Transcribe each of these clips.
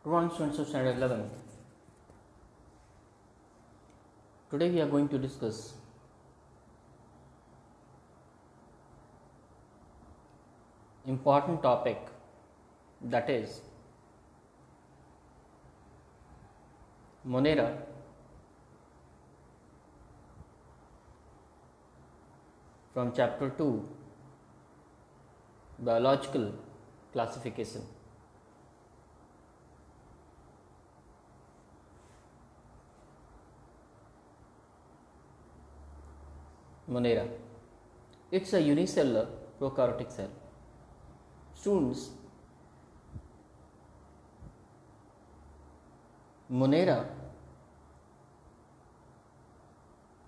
Good morning, students of standard 11. Today we are going to discuss important topic, that is Monera from chapter 2, biological classification. Monera. It's a unicellular prokaryotic cell. Students, Monera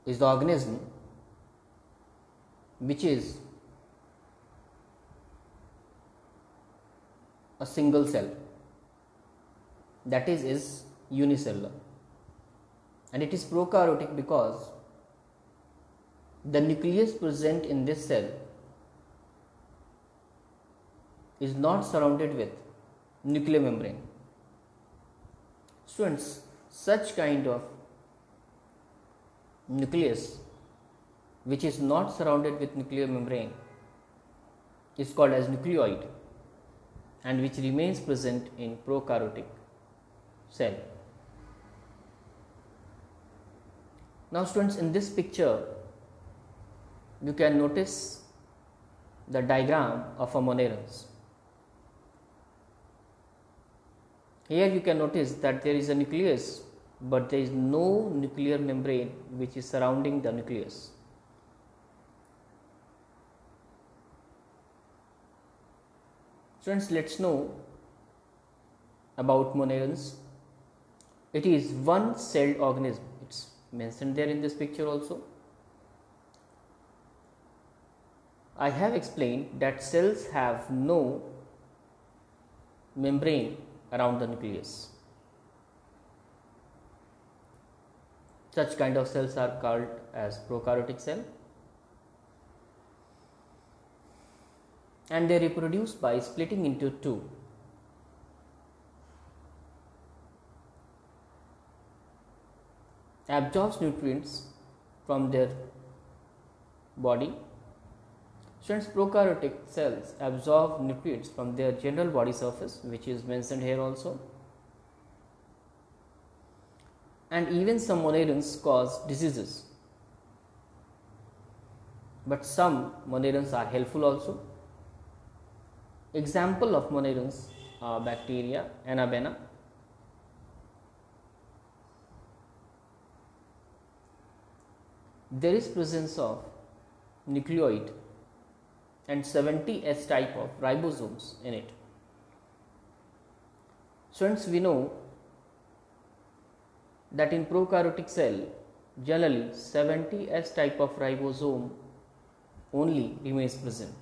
is the organism which is a single cell, that is unicellular, and it is prokaryotic because the nucleus present in this cell is not surrounded with nuclear membrane. Students, such kind of nucleus which is not surrounded with nuclear membrane is called as nucleoid, and which remains present in prokaryotic cell. Now students, in this picture you can notice the diagram of a monerans. Here you can notice that there is a nucleus, but there is no nuclear membrane which is surrounding the nucleus. Students, let's know about monerans. It is one celled organism. It's mentioned there in this picture also. I have explained that cells have no membrane around the nucleus. Such kind of cells are called as prokaryotic cell, and they reproduce by splitting into two. Absorbs nutrients from their body. Students, prokaryotic cells absorb nutrients from their general body surface, which is mentioned here also, and even some monerans cause diseases, but some monerans are helpful also. Example of monerans are bacteria, Anabaena, there is presence of nucleoid and 70 S type of ribosomes in it. Students, we know that in prokaryotic cell generally 70 S type of ribosome only remains present.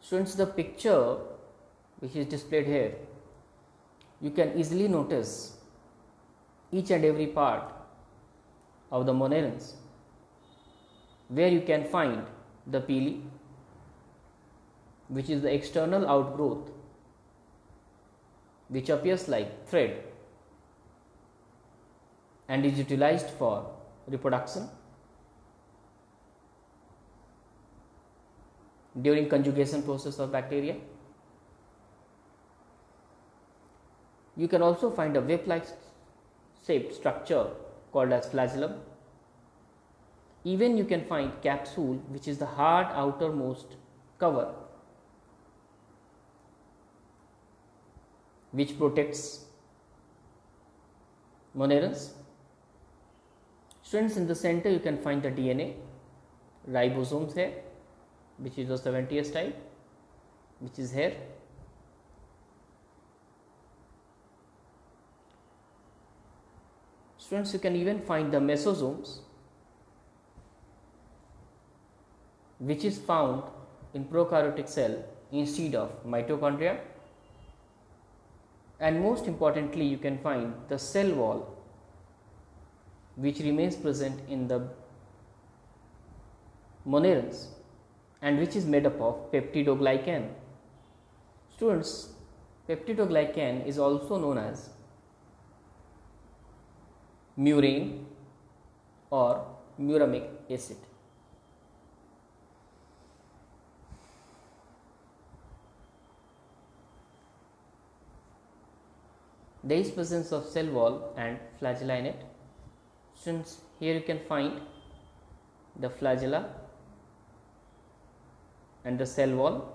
Students, the picture which is displayed here, you can easily notice each and every part of the monerans, where you can find the pili, which is the external outgrowth which appears like thread and is utilized for reproduction during conjugation process of bacteria. You can also find a whip-like shaped structure called as flagellum. Even you can find capsule, which is the hard outermost cover which protects monerans. Students, in the center you can find the DNA, ribosomes here, which is the 70S type, which is here. Students, you can even find the mesosomes, which is found in prokaryotic cell instead of mitochondria, and most importantly you can find the cell wall which remains present in the monerans and which is made up of peptidoglycan. Students, Peptidoglycan is also known as murine or muramic acid. There is presence of cell wall and flagella in it. Since here you can find the flagella and the cell wall.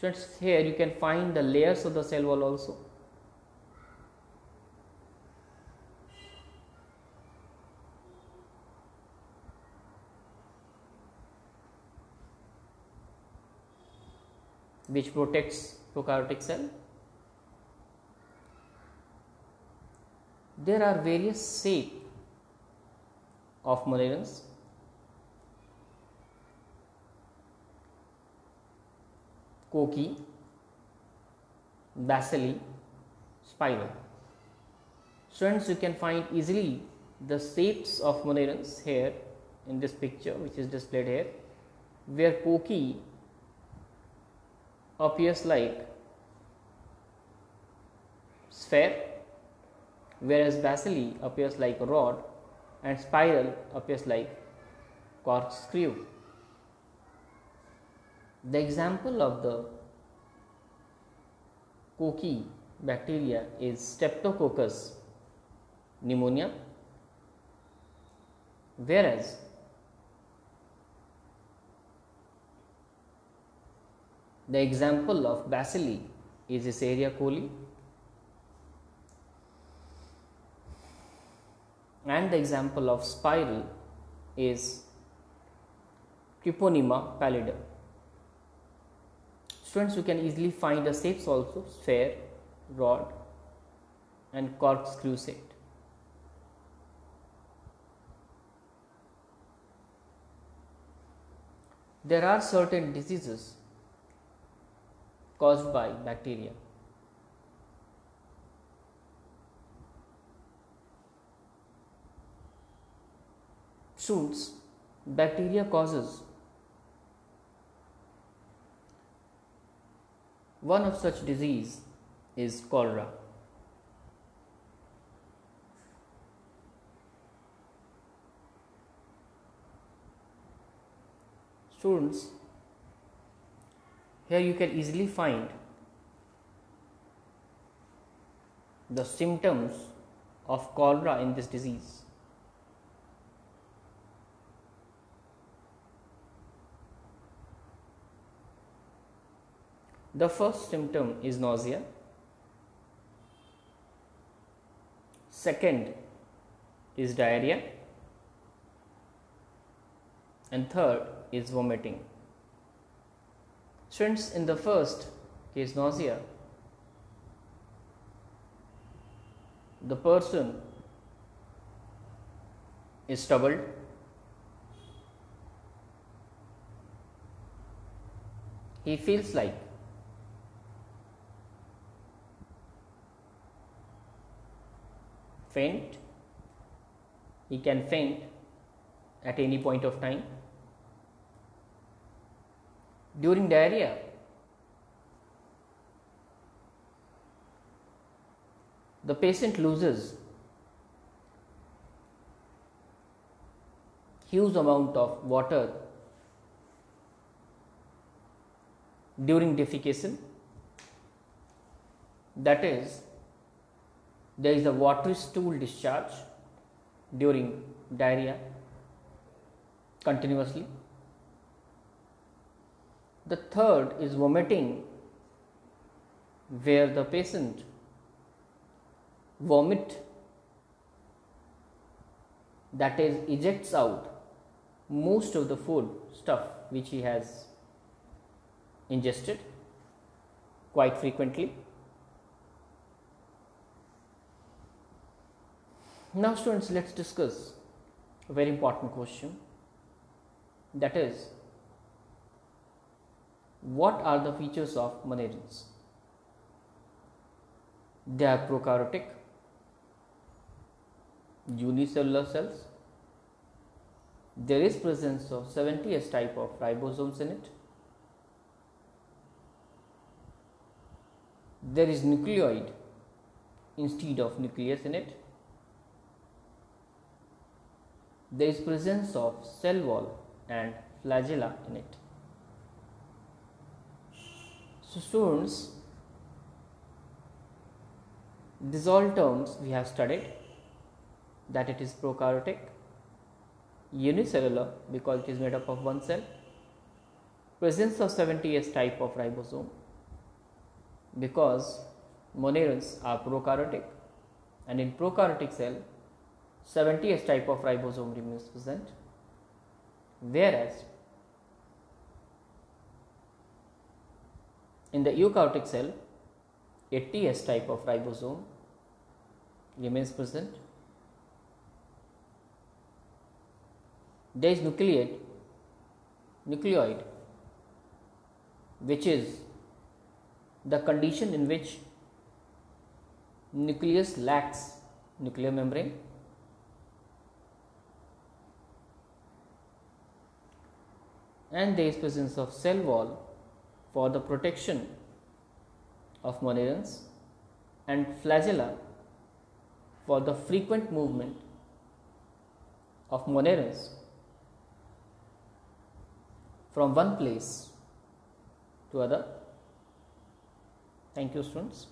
Since here you can find the layers of the cell wall also. Which protects prokaryotic cell. There are various shapes of monerans. Koki, bacilli, spiral. Students, you can find easily the shapes of monerans here in this picture which is displayed here, where koki appears like sphere, whereas bacilli appears like a rod and spiral appears like corkscrew. The example of the koki bacteria is Streptococcus pneumonia, whereas the example of bacilli is Escherichia coli, and the example of spiral is Treponema pallidum. Students, you can easily find the shapes also: sphere, rod and corkscrew shaped. There are certain diseases caused by bacteria. Students, bacteria causes one of such disease is cholera. Students, here you can easily find the symptoms of cholera in this disease. The first symptom is nausea. Second is diarrhea. And third is vomiting. Students, in the first case, nausea, the person is troubled, he feels like faint, he can faint at any point of time. During diarrhea, the patient loses huge amount of water during defecation. That is, there is a watery stool discharge during diarrhea continuously. The third is vomiting, where the patient vomit, that is, ejects out most of the food stuff which he has ingested quite frequently. Now students, let us discuss a very important question, that is, what are the features of monerans? They are prokaryotic, unicellular cells. There is presence of 70S type of ribosomes in it. there is nucleoid instead of nucleus in it. There is presence of cell wall and flagella in it. So students, these all terms we have studied, that it is prokaryotic, unicellular because it is made up of one cell, presence of 70S type of ribosome because moneurons are prokaryotic, and in prokaryotic cell 70S type of ribosome remains present, whereas in the eukaryotic cell 80S type of ribosome remains present. There is nucleoid which is the condition in which nucleus lacks nuclear membrane, and there is presence of cell wall for the protection of moneurons and flagella for the frequent movement of moneurons from one place to other. Thank you, students.